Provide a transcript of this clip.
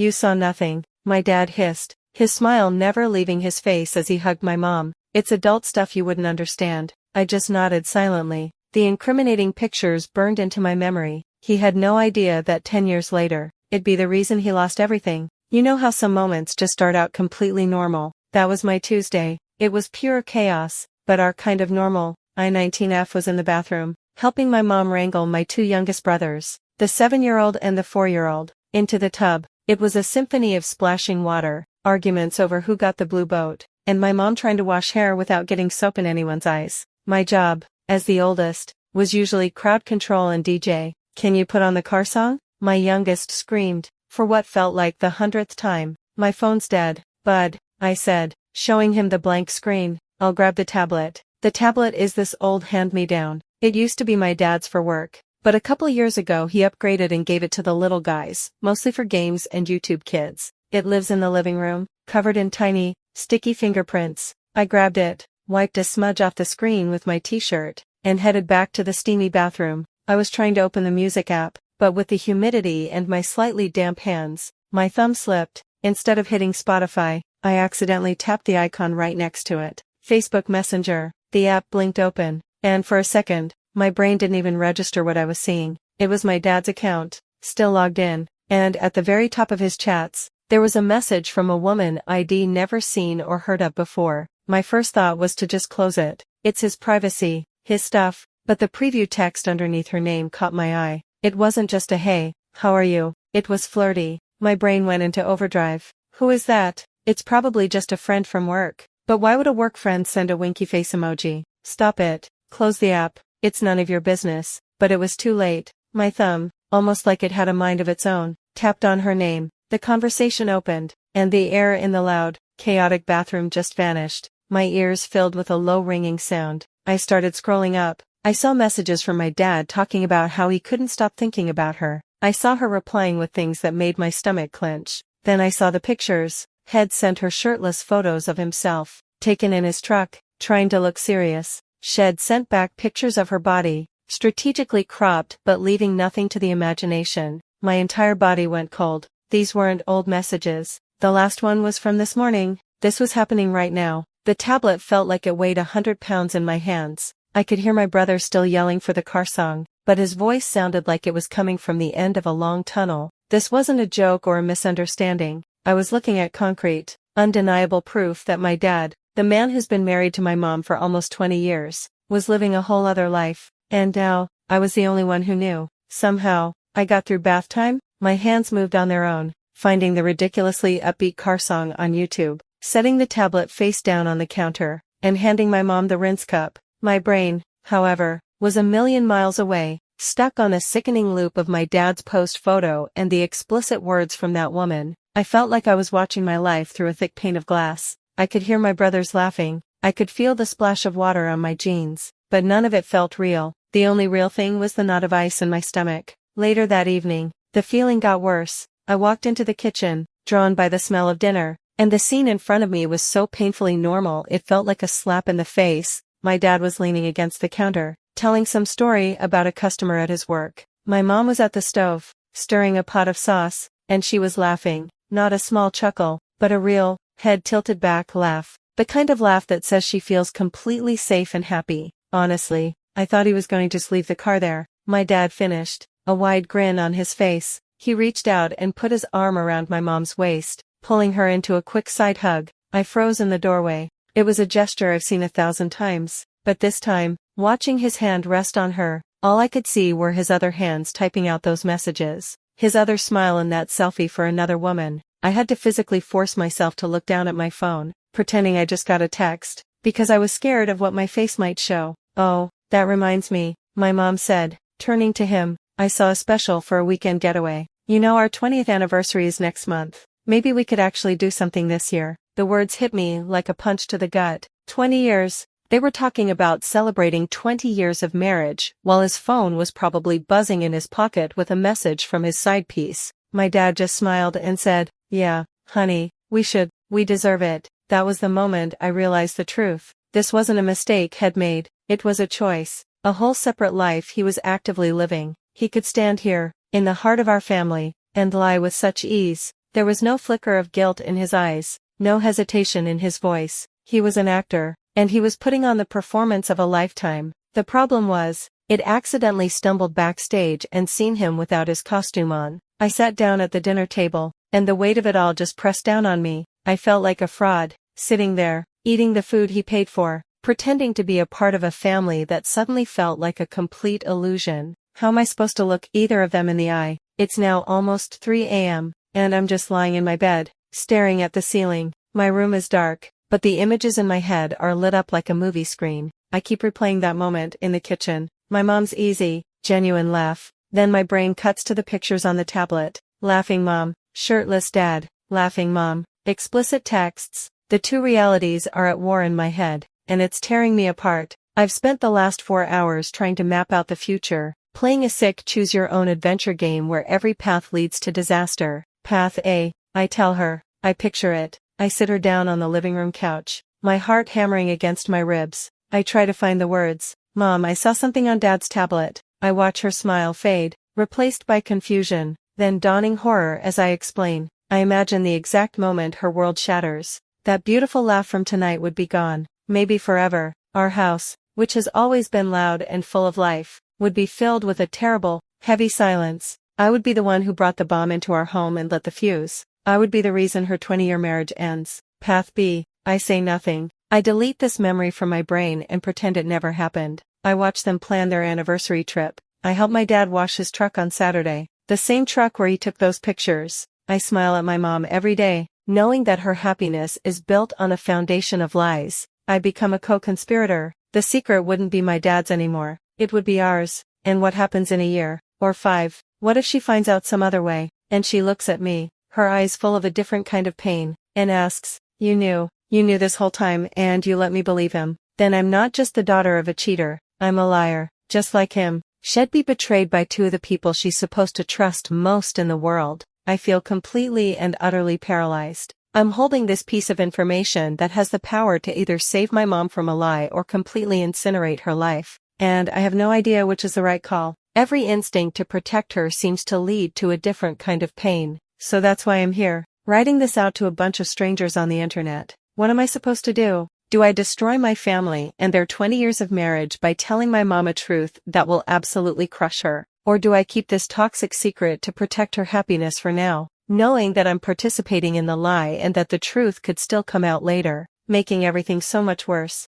You saw nothing, my dad hissed, his smile never leaving his face as he hugged my mom. It's adult stuff you wouldn't understand. I just nodded silently. The incriminating pictures burned into my memory. He had no idea that 10 years later, it'd be the reason he lost everything. You know how some moments just start out completely normal. That was my Tuesday. It was pure chaos, but our kind of normal. I-19F was in the bathroom, helping my mom wrangle my two youngest brothers, the 7-year-old and the 4-year-old, into the tub. It was a symphony of splashing water, arguments over who got the blue boat, and my mom trying to wash hair without getting soap in anyone's eyes. My job, as the oldest, was usually crowd control and DJ. Can you put on the car song? My youngest screamed, for what felt like the 100th time. My phone's dead, bud, I said, showing him the blank screen. I'll grab the tablet. The tablet is this old hand-me-down. It used to be my dad's for work, but a couple years ago he upgraded and gave it to the little guys, mostly for games and YouTube kids. It lives in the living room, covered in tiny, sticky fingerprints. I grabbed it, wiped a smudge off the screen with my t-shirt, and headed back to the steamy bathroom. I was trying to open the music app, but with the humidity and my slightly damp hands, my thumb slipped. Instead of hitting Spotify, I accidentally tapped the icon right next to it. Facebook Messenger. The app blinked open, and for a second, my brain didn't even register what I was seeing. It was my dad's account, still logged in, and at the very top of his chats, there was a message from a woman I'd never seen or heard of before. My first thought was to just close it. It's his privacy, his stuff, but the preview text underneath her name caught my eye. It wasn't just a hey, how are you? It was flirty. My brain went into overdrive. Who is that? It's probably just a friend from work. But why would a work friend send a winky face emoji? Stop it. Close the app. It's none of your business. But it was too late. My thumb, almost like it had a mind of its own, tapped on her name. The conversation opened, and the air in the loud, chaotic bathroom just vanished. My ears filled with a low ringing sound. I started scrolling up. I saw messages from my dad talking about how he couldn't stop thinking about her. I saw her replying with things that made my stomach clench. Then I saw the pictures. Had sent her shirtless photos of himself, taken in his truck, trying to look serious. Shed sent back pictures of her body, strategically cropped but leaving nothing to the imagination. My entire body went cold. These weren't old messages. The last one was from this morning. This was happening right now. The tablet felt like it weighed 100 pounds in my hands. I could hear my brother still yelling for the car song, but his voice sounded like it was coming from the end of a long tunnel. This wasn't a joke or a misunderstanding. I was looking at concrete, undeniable proof that my dad, the man who's been married to my mom for almost 20 years, was living a whole other life. And now, I was the only one who knew. Somehow, I got through bath time. My hands moved on their own, finding the ridiculously upbeat car song on YouTube, setting the tablet face down on the counter, and handing my mom the rinse cup. My brain, however, was a million miles away, stuck on a sickening loop of my dad's post photo and the explicit words from that woman. I felt like I was watching my life through a thick pane of glass. I could hear my brothers laughing. I could feel the splash of water on my jeans, but none of it felt real. The only real thing was the knot of ice in my stomach. Later that evening, the feeling got worse. I walked into the kitchen, drawn by the smell of dinner, and the scene in front of me was so painfully normal it felt like a slap in the face. My dad was leaning against the counter, telling some story about a customer at his work. My mom was at the stove, stirring a pot of sauce, and she was laughing. Not a small chuckle, but a real, head tilted back laugh. The kind of laugh that says she feels completely safe and happy. Honestly, I thought he was going to just leave the car there. My dad finished, a wide grin on his face. He reached out and put his arm around my mom's waist, pulling her into a quick side hug. I froze in the doorway. It was a gesture I've seen 1,000 times, but this time, watching his hand rest on her, all I could see were his other hands typing out those messages. His other smile in that selfie for another woman. I had to physically force myself to look down at my phone, pretending I just got a text, because I was scared of what my face might show. Oh, that reminds me, my mom said, turning to him. I saw a special for a weekend getaway. You know, our 20th anniversary is next month. Maybe we could actually do something this year. The words hit me like a punch to the gut. 20 years. They were talking about celebrating 20 years of marriage, while his phone was probably buzzing in his pocket with a message from his side piece. My dad just smiled and said, "Yeah, honey, we deserve it." That was the moment I realized the truth. This wasn't a mistake he'd made, it was a choice, a whole separate life he was actively living. He could stand here, in the heart of our family, and lie with such ease, There was no flicker of guilt in his eyes, no hesitation in his voice. He was an actor, and he was putting on the performance of a lifetime. The problem was, I'd accidentally stumbled backstage and seen him without his costume on. I sat down at the dinner table, and the weight of it all just pressed down on me. I felt like a fraud, sitting there, eating the food he paid for, pretending to be a part of a family that suddenly felt like a complete illusion. How am I supposed to look either of them in the eye? It's now almost 3 a.m., and I'm just lying in my bed, staring at the ceiling. My room is dark, but the images in my head are lit up like a movie screen. I keep replaying that moment in the kitchen. My mom's easy, genuine laugh. Then my brain cuts to the pictures on the tablet. Laughing mom, shirtless dad, laughing mom. Explicit texts. The two realities are at war in my head, and it's tearing me apart. I've spent the last 4 hours trying to map out the future, playing a sick choose-your-own-adventure game where every path leads to disaster. Path A, I tell her. I picture it. I sit her down on the living room couch, my heart hammering against my ribs. I try to find the words. Mom, I saw something on Dad's tablet. I watch her smile fade, replaced by confusion, then dawning horror as I explain. I imagine the exact moment her world shatters. That beautiful laugh from tonight would be gone, maybe forever. Our house, which has always been loud and full of life, would be filled with a terrible, heavy silence. I would be the one who brought the bomb into our home and lit the fuse. I would be the reason her 20-year marriage ends. Path B, I say nothing. I delete this memory from my brain and pretend it never happened. I watch them plan their anniversary trip. I help my dad wash his truck on Saturday, the same truck where he took those pictures. I smile at my mom every day, knowing that her happiness is built on a foundation of lies. I become a co-conspirator. The secret wouldn't be my dad's anymore. It would be ours. And what happens in a year, or 5? What if she finds out some other way? And she looks at me, her eyes full of a different kind of pain, and asks, You knew this whole time and you let me believe him. Then I'm not just the daughter of a cheater, I'm a liar, just like him. She'd be betrayed by two of the people she's supposed to trust most in the world. I feel completely and utterly paralyzed. I'm holding this piece of information that has the power to either save my mom from a lie or completely incinerate her life. And I have no idea which is the right call. Every instinct to protect her seems to lead to a different kind of pain. So that's why I'm here, writing this out to a bunch of strangers on the internet. What am I supposed to do? Do I destroy my family and their 20 years of marriage by telling my mom a truth that will absolutely crush her? Or do I keep this toxic secret to protect her happiness for now, knowing that I'm participating in the lie and that the truth could still come out later, making everything so much worse?